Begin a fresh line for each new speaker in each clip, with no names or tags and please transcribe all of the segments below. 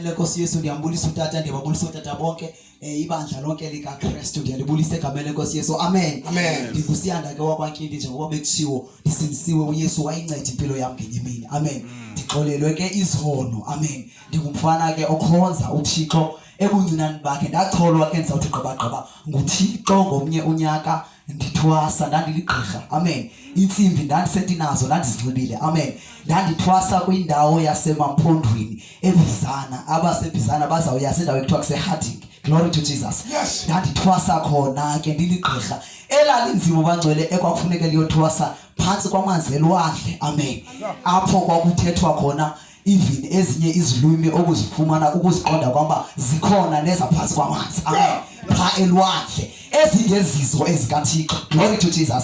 Nkosi Yesu ndiyambulisa utata ndiyababulisa utata bonke ibandla lonke lika Kristu ndiyalibulisa egameni lenkosi Yesu amen. Ndingusiyanda ke wakwaNkithi njengoba bekutshiwo ndisindisiwe uYesu wayinceda impilo yami ngenye imini amen. Ndixolelwe ke izono amen. Ndingumfana ke okhonza uThixo ebuncinane bakhe ndacholwa ke ndizawuthi gqaba nguThixo ngomnye unyaka ndithwasa ndandiligqirha amen. Intsimbi ndandiseti nazo ndandizinxibile amen. Ndandithwasa kwindawo yasemamphondweni eBizana abaseBizana bazawuya sendawo ekuthiwa kuseHarding. Glory to Jesus.
Yes.
Ndandithwasa khona ke ndiligqirha elalinzima bangcwele ekwakufuneka liyothwasa phantsi kwamanzi elwandle amen. Apho kwakuthethwa khona even ezinye izilwimi okuzifumana ukuziqonda kwamba zikhona neza phantsi kwamanzi amen. Pha elwandle ezingezizo ezikaThixo. Glory to Jesus.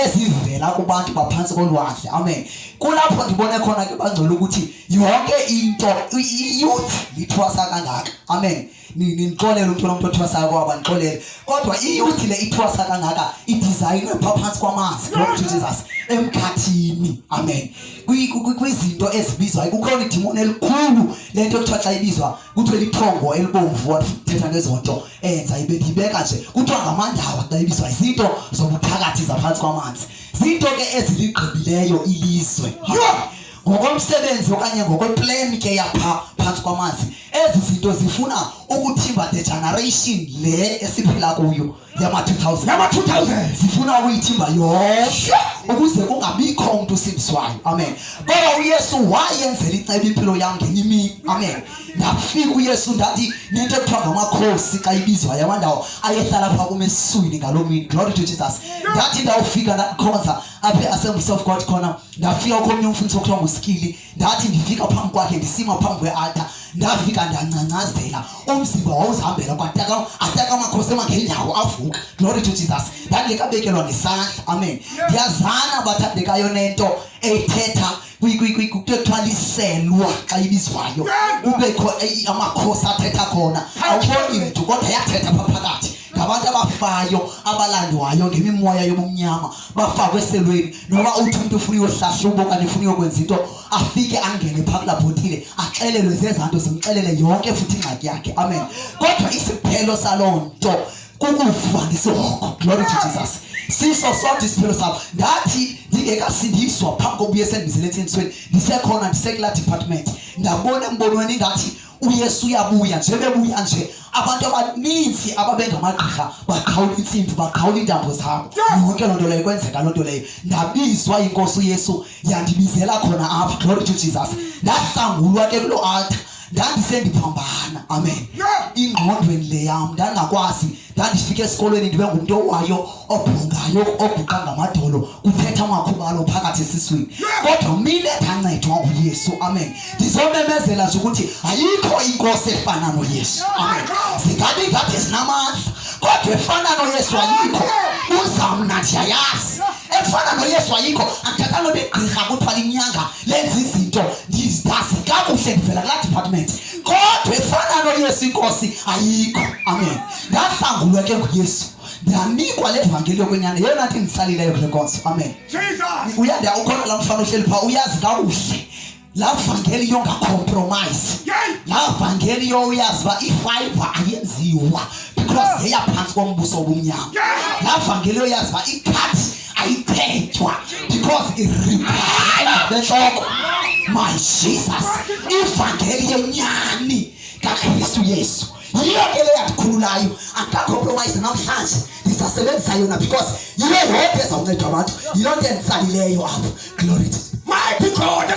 Ezivela kubantu baphansi kolwandle amen. Kulapho ndibone khona ke bangcwele ukuthi yonke into iyouth lithwasa kangaka amen. Nixolele umuntu othwasa kwaba nixolele kodwa iyouth le ithwasa kangaka idesignwe phansi kwamanzi. Glory to Jesus. Emkhathini amen. Kwizinto ezibizwa kukhona idimoni elikhulu lento ekuthiwa xa ibizwa kuthiwa lithongo elibomvu wathetha ngezonto enza ibeka nje kuthiwa ngamandawa xa ibizwa izinto zobuphakathi zaphansi kwamanzi. Zinto ke eziligqibileyo ilizwe ngokomsebenzi okanye ngokweplan ke yapha phansi kwamanzi. Ezi zinto zifuna ukuthimba the generation le esiphila kuyo yama 2000 zifuna ukuyithimba yonke ukuze kungabikho umuntu osindiswayo amen. Kodwa uYesu wayenzela icebo impilo yami ngenye imini amen. Ndafika uYesu ndathi nento ekuthiwa ngamakhosi xa ibizwa yamandawo ayehlala pha kumesiswini ngaloo mini. Glory to Jesus. Ndathi ndawufika ndakhonza apha Assembly of God khona ndafika komnye umfundisi okuthiwa nguSkili ndathi ndifika phambi kwakhe ndisima phambi kwe-altar ndafika ndancanyazela umzimba wawuzihambela kwataka amakhosi emangeenyawo avuka. Glory to Jesus. Ndandikabekelwa ngesandla amen. Ndiyazana bathandekayo nento ethetha kuthiwa xa ibizwayo kubekho amakhosi athetha khona awuboni mntu kodwa yathetha pha phakathi ngabantu abafayo abalandwayo ngemimoya yobumnyama bafakwe eselweni noba uthi umuntu ufuna uyohlahluba okanye ufuna uyokwenza into afike angene phaa kulabhothile axelelwe zezanto zimxelele yonke futhi ingxaki yakhe amen. Kodwa isiphelo saloo nto kukufa ngesihoko. Glory to Jesus. Siso sonke isiphelo sabo ndathi ndingekasindiswa phambi kokubuya esendibizele entsingisweni ndisekhona ndisekula department ndabona embonweni ngathi uYesu uyabuya nje bebuya nje abantu abaninzi ababengamagqirha baqhawula intsimbi baqhawula intambo zabo yonke loo nto leyo kwenzeka loo nto leyo ndabizwa inkosi uYesu yandibizela khona apha. Glory to Jesus. Ndahlangulwa ke kuloo altar ndandisendiphambana amen. Ingqondweni le yam ndangakwazi ndandifika esikolweni ndibe ngumuntu owayo obhungayo obhuqa ngamadolo uthetha amakhubalo phakathi esiswini kodwa mina ndancedwa nguYesu amen. Ndizomemezela nje ukuthi ayikho inkosi efana noYesu amen. Zingabi ngathi zinamandla kodwa efana noYesu ayikho. Uzamna ndiyayazi efana noYesu ayikho. Andikathanda begqirha kuthiwa inyanga lenza izinto ndizazi kakuhle ndivela kulaa department kodwa efana noYesu inkosi ayikho amen. Ndahlangulwa ke nguYesu ndanikwa le vangeli yokwenyani yeyona nto indisalileyo kule nkonzo amen. Uyanda ukhona la mfana ohleli phaa uyazi kakuhle la vangeli yongacompromise la vangeli yoyazi uba ifiber ayenziwa because yeyaphansi kombuso wobumnyama. La vangeli yoyazi uba ikhathi ayithethwa because iribhayela bentloko my Jesus. Ivangeli yenyani kaKristu Yesu yiyo ke le yandikhululayo angacompromise namhlanje ndisasebenzisa yona because yiyo yodwa ezawunceda abantu yiloo nto endisalileyo apho. Glory to my God.